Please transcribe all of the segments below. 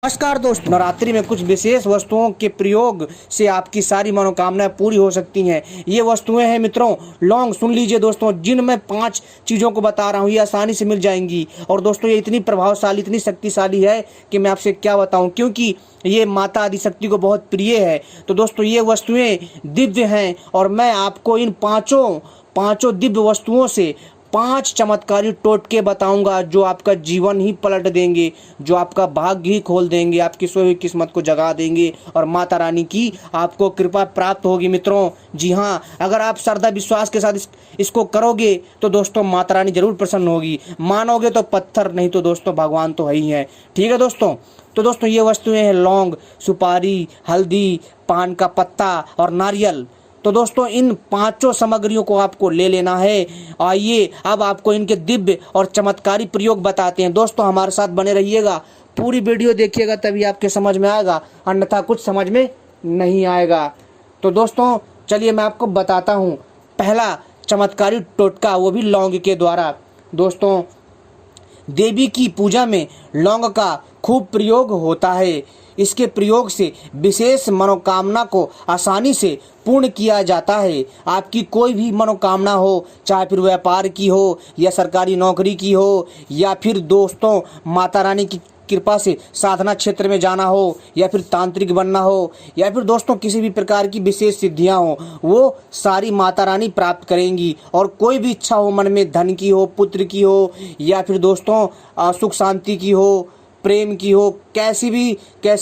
नमस्कार दोस्तों, नवरात्रि में कुछ विशेष वस्तुओं के प्रयोग से आपकी सारी मनोकामनाएं पूरी हो सकती हैं। ये वस्तुएं हैं मित्रों लौंग। सुन लीजिए दोस्तों, जिन मैं 5 चीज़ों को बता रहा हूँ ये आसानी से मिल जाएंगी। और दोस्तों ये इतनी प्रभावशाली, इतनी शक्तिशाली है कि मैं आपसे क्या बताऊँ, क्योंकि ये माता आदिशक्ति को बहुत प्रिय है। तो दोस्तों ये वस्तुएं दिव्य हैं और मैं आपको इन पाँचों दिव्य वस्तुओं से 5 चमत्कारी टोटके बताऊंगा जो आपका जीवन ही पलट देंगे, जो आपका भाग्य ही खोल देंगे, आपकी सोई हुई किस्मत को जगा देंगे और माता रानी की आपको कृपा प्राप्त होगी मित्रों। जी हाँ, अगर आप श्रद्धा विश्वास के साथ इसको करोगे तो दोस्तों माता रानी जरूर प्रसन्न होगी। मानोगे तो पत्थर, नहीं तो दोस्तों भगवान तो है ही है। ठीक है दोस्तों, तो दोस्तों ये वस्तुएं हैं लौंग, सुपारी, हल्दी, पान का पत्ता और नारियल। तो दोस्तों इन 5 सामग्रियों को आपको ले लेना है। आइए अब आपको इनके दिव्य और चमत्कारी प्रयोग बताते हैं। दोस्तों हमारे साथ बने रहिएगा, पूरी वीडियो देखिएगा तभी आपके समझ में आएगा, अन्यथा कुछ समझ में नहीं आएगा। तो दोस्तों चलिए मैं आपको बताता हूँ पहला चमत्कारी टोटका, वो भी लौंग के द्वारा। दोस्तों देवी की पूजा में लौंग का खूब प्रयोग होता है। इसके प्रयोग से विशेष मनोकामना को आसानी से पूर्ण किया जाता है। आपकी कोई भी मनोकामना हो, चाहे फिर व्यापार की हो या सरकारी नौकरी की हो, या फिर दोस्तों माता रानी की कृपा से साधना क्षेत्र में जाना हो, या फिर तांत्रिक बनना हो, या फिर दोस्तों किसी भी प्रकार की विशेष सिद्धियां हो, वो सारी माता रानी प्राप्त करेंगी। और कोई भी इच्छा हो मन में, धन की हो, पुत्र की हो, या फिर दोस्तों सुख शांति की हो, प्रेम की हो, कैसी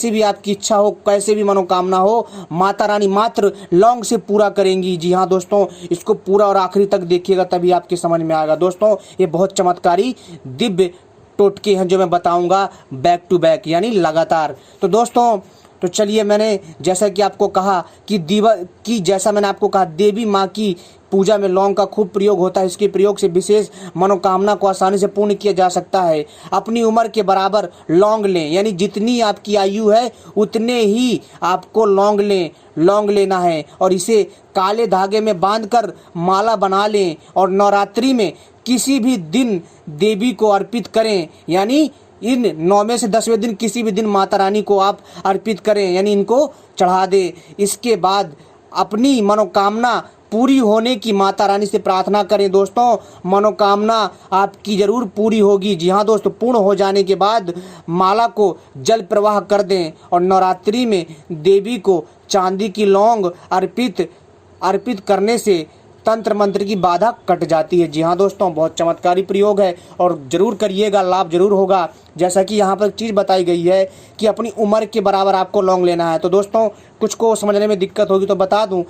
भी आपकी इच्छा हो, कैसे भी मनोकामना हो, माता रानी मात्र लौंग से पूरा करेंगी। जी हाँ दोस्तों, इसको पूरा और आखिरी तक देखिएगा तभी आपके समझ में आएगा। दोस्तों ये बहुत चमत्कारी दिव्य टोटके हैं जो मैं बताऊंगा बैक टू बैक, यानी लगातार। तो दोस्तों तो चलिए, मैंने जैसा कि आपको कहा कि जैसा मैंने आपको कहा देवी माँ की पूजा में लौंग का खूब प्रयोग होता है। इसके प्रयोग से विशेष मनोकामना को आसानी से पूर्ण किया जा सकता है। अपनी उम्र के बराबर लौंग लें, यानी जितनी आपकी आयु है उतने ही आपको लौंग लेना है और इसे काले धागे में बांधकर माला बना लें और नवरात्रि में किसी भी दिन देवी को अर्पित करें। यानी इन 9 में से 10वें दिन किसी भी दिन माता रानी को आप अर्पित करें, यानी इनको चढ़ा दें। इसके बाद अपनी मनोकामना पूरी होने की माता रानी से प्रार्थना करें। दोस्तों मनोकामना आपकी जरूर पूरी होगी। जी हाँ दोस्तों, पूर्ण हो जाने के बाद माला को जल प्रवाह कर दें और नवरात्रि में देवी को चांदी की लौंग अर्पित करने से तंत्र मंत्र की बाधा कट जाती है। जी हाँ दोस्तों, बहुत चमत्कारी प्रयोग है और जरूर करिएगा, लाभ जरूर होगा। जैसा कि यहाँ पर चीज़ बताई गई है कि अपनी उम्र के बराबर आपको लौंग लेना है। तो दोस्तों कुछ को समझने में दिक्कत होगी तो बता दूं,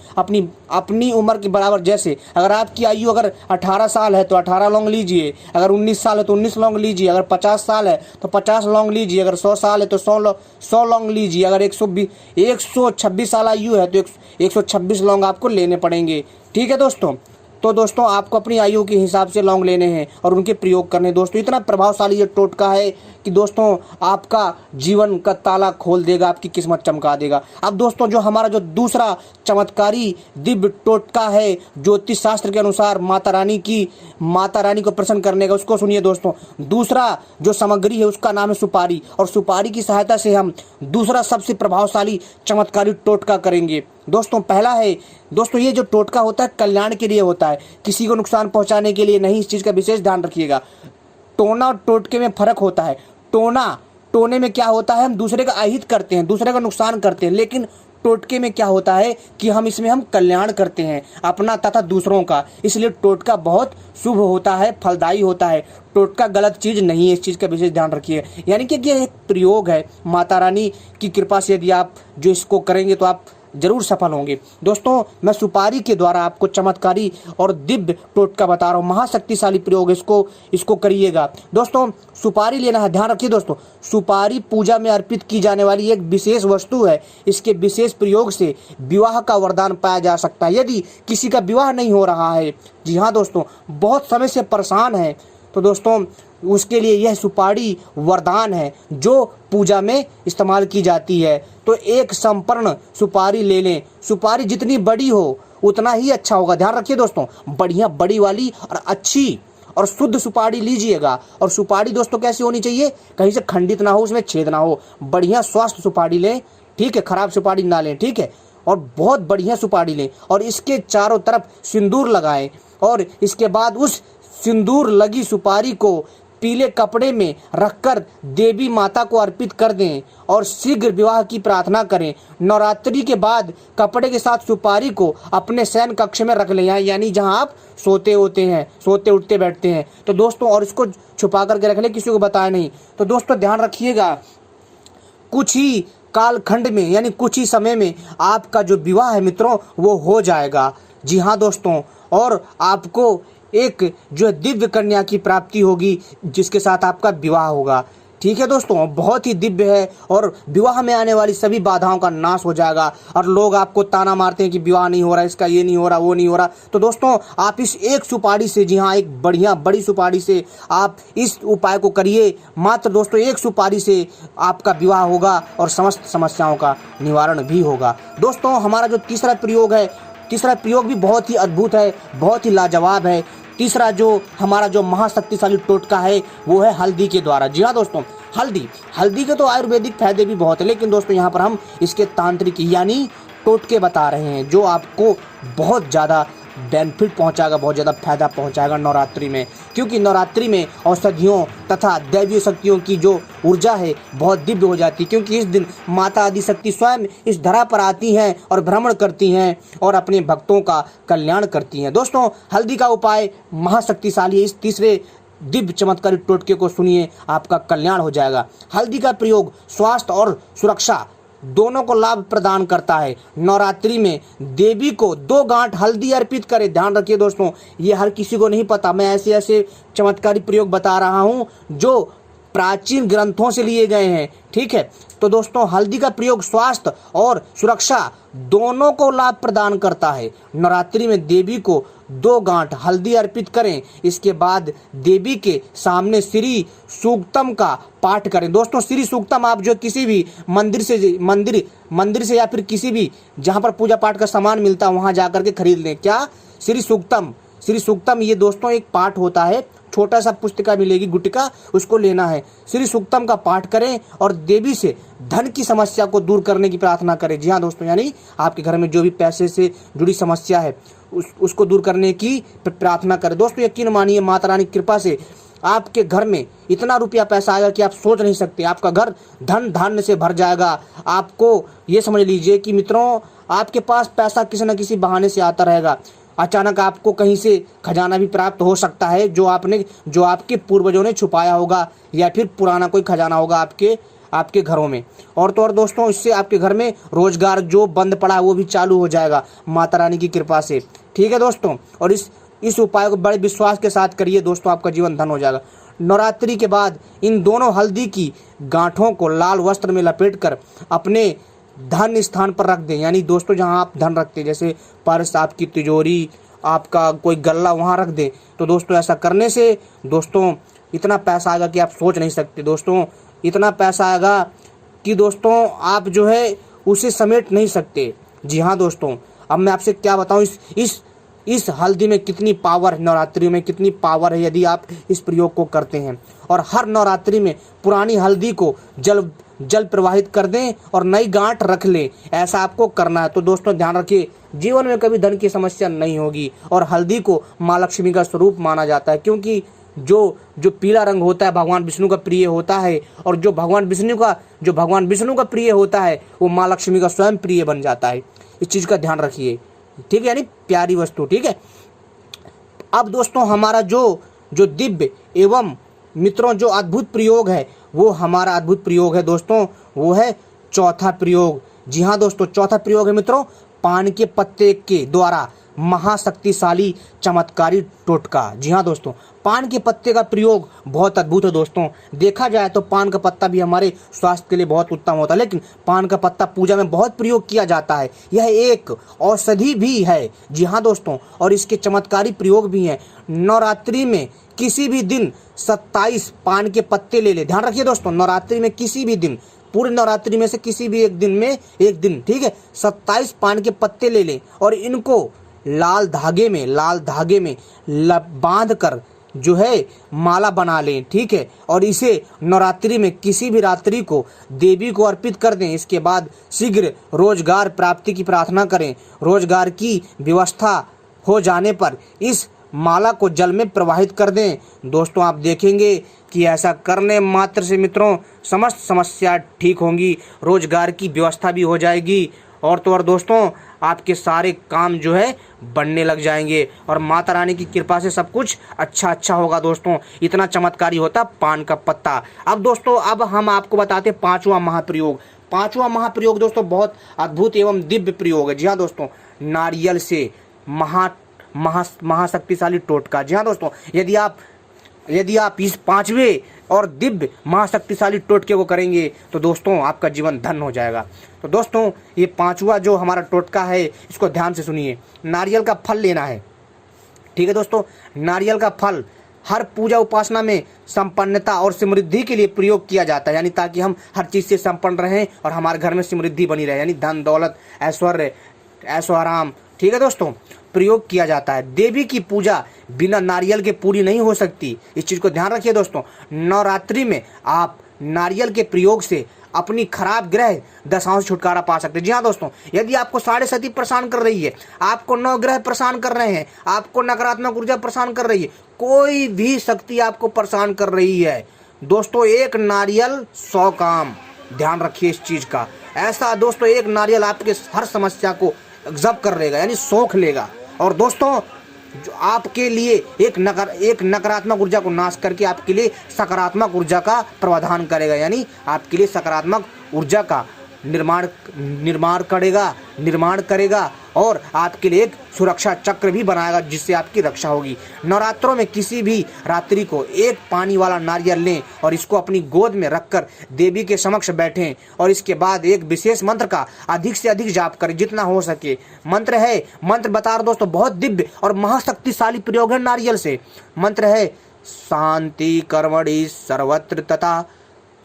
अपनी उम्र के बराबर, जैसे अगर आपकी आयु अगर 18 साल है तो 18 लौंग लीजिए, अगर 19 साल है तो 19 लौंग लीजिए, अगर 50 साल है तो 50 लौंग लीजिए, अगर 100 साल है तो 100 लौंग लीजिए, अगर 126 साल आयु है तो 126 लौंग आपको लेने पड़ेंगे। ठीक है दोस्तों, तो दोस्तों आपको अपनी आयु के हिसाब से लौंग लेने हैं और उनके प्रयोग करने। दोस्तों इतना प्रभावशाली ये टोटका है कि दोस्तों आपका जीवन का ताला खोल देगा, आपकी किस्मत चमका देगा। अब दोस्तों जो हमारा जो दूसरा चमत्कारी दिव्य टोटका है ज्योतिष शास्त्र के अनुसार माता रानी को प्रसन्न करने का, उसको सुनिए दोस्तों। दूसरा जो सामग्री है उसका नाम है सुपारी, और सुपारी की सहायता से हम दूसरा सबसे प्रभावशाली चमत्कारी टोटका करेंगे। दोस्तों पहला है, दोस्तों ये जो टोटका होता है कल्याण के लिए होता है, किसी को नुकसान पहुंचाने के लिए नहीं। इस चीज़ का विशेष ध्यान रखिएगा। टोना और टोटके में फर्क होता है। टोने में क्या होता है, हम दूसरे का अहित करते हैं, दूसरे का नुकसान करते हैं, लेकिन टोटके में क्या होता है कि हम कल्याण करते हैं अपना तथा दूसरों का। इसलिए टोटका बहुत शुभ होता है, फलदायी होता है। टोटका गलत चीज़ नहीं है, इस चीज़ का विशेष ध्यान रखिए। यानी कि ये एक प्रयोग है माता रानी की कृपा से, यदि आप जो इसको करेंगे तो आप जरूर सफल होंगे। दोस्तों मैं सुपारी के द्वारा आपको चमत्कारी और दिव्य टोटका बता रहा हूँ, महाशक्तिशाली प्रयोग, इसको करिएगा। दोस्तों सुपारी लेना है, ध्यान रखिए दोस्तों, सुपारी पूजा में अर्पित की जाने वाली एक विशेष वस्तु है। इसके विशेष प्रयोग से विवाह का वरदान पाया जा सकता है। यदि किसी का विवाह नहीं हो रहा है, जी हाँ दोस्तों, बहुत समय से परेशान है, तो दोस्तों उसके लिए यह सुपारी वरदान है जो पूजा में इस्तेमाल की जाती है। तो एक संपूर्ण सुपारी ले लें। सुपारी जितनी बड़ी हो उतना ही अच्छा होगा। ध्यान रखिए दोस्तों, बढ़िया बड़ी वाली और अच्छी और शुद्ध सुपारी लीजिएगा। और सुपारी दोस्तों कैसी होनी चाहिए, कहीं से खंडित ना हो, उसमें छेद ना हो, बढ़िया स्वस्थ सुपारी लें, ठीक है, खराब सुपारी ना लें, ठीक है, और बहुत बढ़िया सुपारी लें और इसके चारों तरफ सिंदूर लगाएं और इसके बाद उस सिंदूर लगी सुपारी को पीले कपड़े में रखकर देवी माता को अर्पित कर दें और शीघ्र विवाह की प्रार्थना करें। नवरात्रि के बाद कपड़े के साथ सुपारी को अपने शयन कक्ष में रख लें, यानी जहां आप सोते उठते बैठते हैं। तो दोस्तों, और इसको छुपा करके रख लें, किसी को बताया नहीं। तो दोस्तों ध्यान रखिएगा, कुछ ही कालखंड में यानी कुछ ही समय में आपका जो विवाह है मित्रों वो हो जाएगा। जी हाँ दोस्तों, और आपको एक जो दिव्य कन्या की प्राप्ति होगी जिसके साथ आपका विवाह होगा। ठीक है दोस्तों, बहुत ही दिव्य है और विवाह में आने वाली सभी बाधाओं का नाश हो जाएगा। और लोग आपको ताना मारते हैं कि विवाह नहीं हो रहा, इसका ये नहीं हो रहा, वो नहीं हो रहा। तो दोस्तों, आप इस एक सुपारी से, जी हाँ, एक बढ़िया बड़ी सुपारी से आप इस उपाय को करिए। मात्र दोस्तों एक सुपारी से आपका विवाह होगा और समस्त समस्याओं का निवारण भी होगा। दोस्तों, हमारा जो तीसरा प्रयोग भी बहुत ही अद्भुत है, बहुत ही लाजवाब है। तीसरा जो हमारा जो महाशक्तिशाली टोटका है वो है हल्दी के द्वारा। जी हाँ दोस्तों, हल्दी के तो आयुर्वेदिक फायदे भी बहुत है, लेकिन दोस्तों यहाँ पर हम इसके तांत्रिक यानी टोटके बता रहे हैं जो आपको बहुत ज़्यादा बेनिफिट पहुंचाएगा, बहुत ज़्यादा फायदा पहुंचाएगा नवरात्रि में। क्योंकि नवरात्रि में औषधियों तथा दैवीय शक्तियों की जो ऊर्जा है बहुत दिव्य हो जाती है, क्योंकि इस दिन माता आदि शक्ति स्वयं इस धरा पर आती हैं और भ्रमण करती हैं और अपने भक्तों का कल्याण करती हैं। दोस्तों, हल्दी का उपाय महाशक्तिशाली है। इस तीसरे दिव्य चमत्कारी टोटके को सुनिए, आपका कल्याण हो जाएगा। हल्दी का प्रयोग स्वास्थ्य और सुरक्षा दोनों को लाभ प्रदान करता है। नवरात्रि में देवी को 2 गांठ हल्दी अर्पित करें। ध्यान रखिए दोस्तों, ये हर किसी को नहीं पता। मैं ऐसे चमत्कारी प्रयोग बता रहा हूं जो प्राचीन ग्रंथों से लिए गए हैं, ठीक है। तो दोस्तों, हल्दी का प्रयोग स्वास्थ्य और सुरक्षा दोनों को लाभ प्रदान करता है। नवरात्रि में देवी को 2 गांठ हल्दी अर्पित करें। इसके बाद देवी के सामने श्री सूक्तम का पाठ करें। दोस्तों, श्री सूक्तम आप जो किसी भी मंदिर से या फिर किसी भी जहां पर पूजा पाठ का सामान मिलता है वहां जाकर के खरीद लें। क्या? श्री सूक्तम ये दोस्तों एक पाठ होता है, छोटा सा पुस्तिका मिलेगी, गुटिका, उसको लेना है। श्री सूक्तम का पाठ करें और देवी से धन की समस्या को दूर करने की प्रार्थना करें। जी हाँ दोस्तों, यानी आपके घर में जो भी पैसे से जुड़ी समस्या है उसको दूर करने की प्रार्थना करें। दोस्तों, यकीन मानिए, माता रानी की कृपा से आपके घर में इतना रुपया पैसा आएगा कि आप सोच नहीं सकते। आपका घर धन धान्य से भर जाएगा। आपको ये समझ लीजिए कि मित्रों, आपके पास पैसा किसी न किसी बहाने से आता रहेगा। अचानक आपको कहीं से खजाना भी प्राप्त हो सकता है जो आपके पूर्वजों ने छुपाया होगा, या फिर पुराना कोई खजाना होगा आपके घरों में। और तो और दोस्तों, इससे आपके घर में रोजगार जो बंद पड़ा है वो भी चालू हो जाएगा माता रानी की कृपा से। ठीक है दोस्तों, और इस उपाय को बड़े विश्वास के साथ करिए दोस्तों, आपका जीवन धन हो जाएगा। नवरात्रि के बाद इन दोनों हल्दी की गांठों को लाल वस्त्र में लपेटकर अपने धन स्थान पर रख दें। यानी दोस्तों, जहां आप धन रखते हैं, जैसे पर्स, आपकी तिजोरी, आपका कोई गल्ला, वहां रख दें। तो दोस्तों, ऐसा करने से दोस्तों इतना पैसा आएगा कि आप सोच नहीं सकते। दोस्तों, इतना पैसा आएगा कि दोस्तों आप जो है उसे समेट नहीं सकते। जी हाँ दोस्तों, अब मैं आपसे क्या बताऊं, इस हल्दी में कितनी पावर है, नवरात्रि में कितनी पावर है यदि आप इस प्रयोग को करते हैं। और हर नवरात्रि में पुरानी हल्दी को जल प्रवाहित कर दें और नई गांठ रख लें, ऐसा आपको करना है। तो दोस्तों ध्यान रखिए, जीवन में कभी धन की समस्या नहीं होगी। और हल्दी को माँ लक्ष्मी का स्वरूप माना जाता है, क्योंकि जो पीला रंग होता है भगवान विष्णु का प्रिय होता है, और जो भगवान विष्णु का प्रिय होता है वो माँ लक्ष्मी का स्वयं प्रिय बन जाता है। इस चीज का ध्यान रखिए, ठीक है, यानी प्यारी वस्तु। ठीक है, अब दोस्तों हमारा जो दिव्य एवं मित्रों जो अद्भुत प्रयोग है, वो हमारा अद्भुत प्रयोग है दोस्तों, वो है चौथा प्रयोग। जी हाँ दोस्तों, चौथा प्रयोग है मित्रों पान के पत्ते के द्वारा महाशक्तिशाली चमत्कारी टोटका। जी हाँ दोस्तों, पान के पत्ते का प्रयोग बहुत अद्भुत है दोस्तों। देखा जाए तो पान का पत्ता भी हमारे स्वास्थ्य के लिए बहुत उत्तम होता है, लेकिन पान का पत्ता पूजा में बहुत प्रयोग किया जाता है। यह एक औषधि भी है। जी हाँ दोस्तों, और इसके चमत्कारी प्रयोग भी हैं। नवरात्रि में किसी भी दिन 27 पान के पत्ते ले ले। ध्यान रखिए दोस्तों, नवरात्रि में किसी भी दिन, पूरे नवरात्रि में से किसी भी एक दिन, ठीक है, 27 पान के पत्ते ले लें और इनको लाल धागे में बांध कर जो है माला बना लें, ठीक है, और इसे नवरात्रि में किसी भी रात्रि को देवी को अर्पित कर दें। इसके बाद शीघ्र रोजगार प्राप्ति की प्रार्थना करें। रोजगार की व्यवस्था हो जाने पर इस माला को जल में प्रवाहित कर दें। दोस्तों आप देखेंगे कि ऐसा करने मात्र से मित्रों समस्त समस्या ठीक होंगी, रोजगार की व्यवस्था भी हो जाएगी और तो और दोस्तों आपके सारे काम जो है बनने लग जाएंगे और माता रानी की कृपा से सब कुछ अच्छा होगा। दोस्तों इतना चमत्कारी होता पान का पत्ता। अब दोस्तों अब हम आपको बताते हैं पांचवा महाप्रयोग। पांचवा महाप्रयोग दोस्तों बहुत अद्भुत एवं दिव्य प्रयोग है। जी हाँ दोस्तों, नारियल से महाशक्तिशाली टोटका। जी हाँ दोस्तों, यदि आप इस पांचवे और दिव्य महाशक्तिशाली टोटके को करेंगे तो दोस्तों आपका जीवन धन्य हो जाएगा। तो दोस्तों ये पांचवा जो हमारा टोटका है इसको ध्यान से सुनिए। नारियल का फल लेना है, ठीक है दोस्तों। नारियल का फल हर पूजा उपासना में संपन्नता और समृद्धि के लिए प्रयोग किया जाता है, यानी ताकि हम हर चीज से संपन्न रहें और हमारे घर में समृद्धि बनी रहे, यानी धन दौलत ऐश्वर्य ऐशो आराम, ठीक है दोस्तों, प्रयोग किया जाता है। देवी की पूजा बिना नारियल के पूरी नहीं हो सकती, इस चीज को ध्यान रखिए दोस्तों। नवरात्रि में आप नारियल के प्रयोग से अपनी खराब ग्रह दशाओं से छुटकारा पा सकते हैं। जी हाँ दोस्तों, यदि आपको साढ़े सती परेशान कर रही है, आपको नौ ग्रह परेशान कर रहे हैं, आपको नकारात्मक ऊर्जा परेशान कर रही है, कोई भी शक्ति आपको परेशान कर रही है, दोस्तों एक नारियल 100 काम। ध्यान रखिए इस चीज का। ऐसा दोस्तों एक नारियल आपके हर समस्या को जब्त कर लेगा, यानी सोख लेगा और दोस्तों जो आपके लिए एक नकारात्मक ऊर्जा को नाश करके आपके लिए सकारात्मक ऊर्जा का प्रावधान करेगा, यानी आपके लिए सकारात्मक ऊर्जा का निर्माण करेगा और आपके लिए एक सुरक्षा चक्र भी बनाएगा जिससे आपकी रक्षा होगी। नवरात्रों में किसी भी रात्रि को एक पानी वाला नारियल लें और इसको अपनी गोद में रखकर देवी के समक्ष बैठें और इसके बाद एक विशेष मंत्र का अधिक से अधिक जाप करें जितना हो सके। मंत्र बता रहा दोस्तों बहुत दिव्य और महाशक्तिशाली प्रयोग है नारियल से। मंत्र है शांति कर्मणि सर्वत्र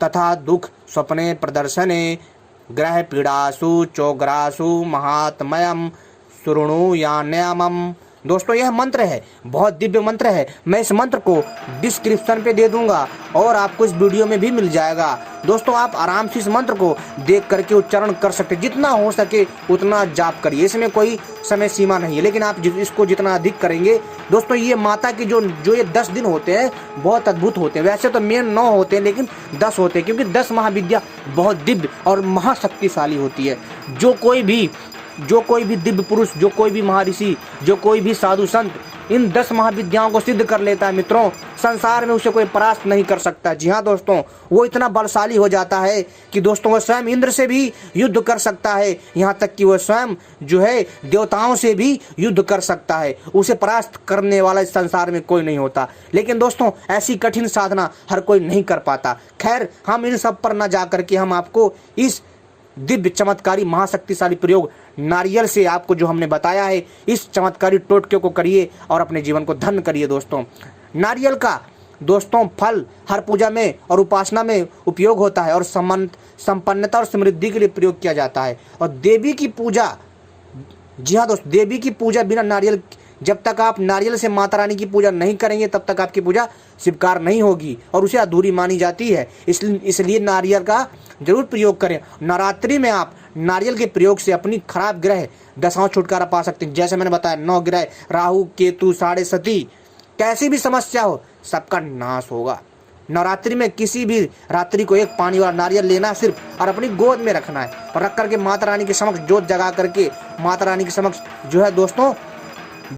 तथा दुख स्वप्ने प्रदर्शने ग्रह पीड़ासु चोग्रासु महात्मयम शृणुयान्यमम्। दोस्तों यह मंत्र है, बहुत दिव्य मंत्र है। मैं इस मंत्र को डिस्क्रिप्शन पे दे दूंगा और आपको इस वीडियो में भी मिल जाएगा। दोस्तों आप आराम से इस मंत्र को देख करके उच्चारण कर सकते, जितना हो सके उतना जाप करिए, इसमें कोई समय सीमा नहीं है, लेकिन आप इसको जितना अधिक करेंगे दोस्तों ये माता की जो ये 10 दिन होते हैं बहुत अद्भुत होते हैं। वैसे तो मेन 9 होते हैं लेकिन 10 होते हैं, क्योंकि 10 महाविद्या बहुत दिव्य और महाशक्तिशाली होती है। जो कोई भी दिव्य पुरुष, जो कोई भी महर्षि, जो कोई भी साधु संत इन 10 महाविद्याओं को सिद्ध कर लेता है मित्रों, संसार में उसे कोई परास्त नहीं कर सकता। जी हाँ दोस्तों, वो इतना बलशाली हो जाता है कि दोस्तों वह स्वयं इंद्र से भी युद्ध कर सकता है, यहाँ तक कि वह स्वयं जो है देवताओं से भी युद्ध कर सकता है। उसे परास्त करने वाला इस संसार में कोई नहीं होता। लेकिन दोस्तों ऐसी कठिन साधना हर कोई नहीं कर पाता। खैर हम इन सब पर न जा करके हम आपको इस दिव्य चमत्कारी महाशक्तिशाली प्रयोग नारियल से आपको जो हमने बताया है, इस चमत्कारी टोटके को करिए और अपने जीवन को धन्य करिए। दोस्तों नारियल का दोस्तों फल हर पूजा में और उपासना में उपयोग होता है और संपन्नता और समृद्धि के लिए प्रयोग किया जाता है। और देवी की पूजा, जी हाँ दोस्तों, देवी की पूजा बिना नारियल, जब तक आप नारियल से माता रानी की पूजा नहीं करेंगे तब तक आपकी पूजा स्वीकार नहीं होगी और उसे अधूरी मानी जाती है। इसलिए नारियल का जरूर प्रयोग करें। नवरात्रि में आप नारियल के प्रयोग से अपनी खराब ग्रह दशाओं छुटकारा पा सकते हैं। जैसे मैंने बताया 9 ग्रह राहु केतु साढ़े सती, कैसी भी समस्या हो सबका नाश होगा। नवरात्रि में किसी भी रात्रि को एक पानी वाला नारियल लेना सिर्फ और अपनी गोद में रखना है और रख करके माता रानी के समक्ष जोत जगा करके माता रानी के समक्ष जो है दोस्तों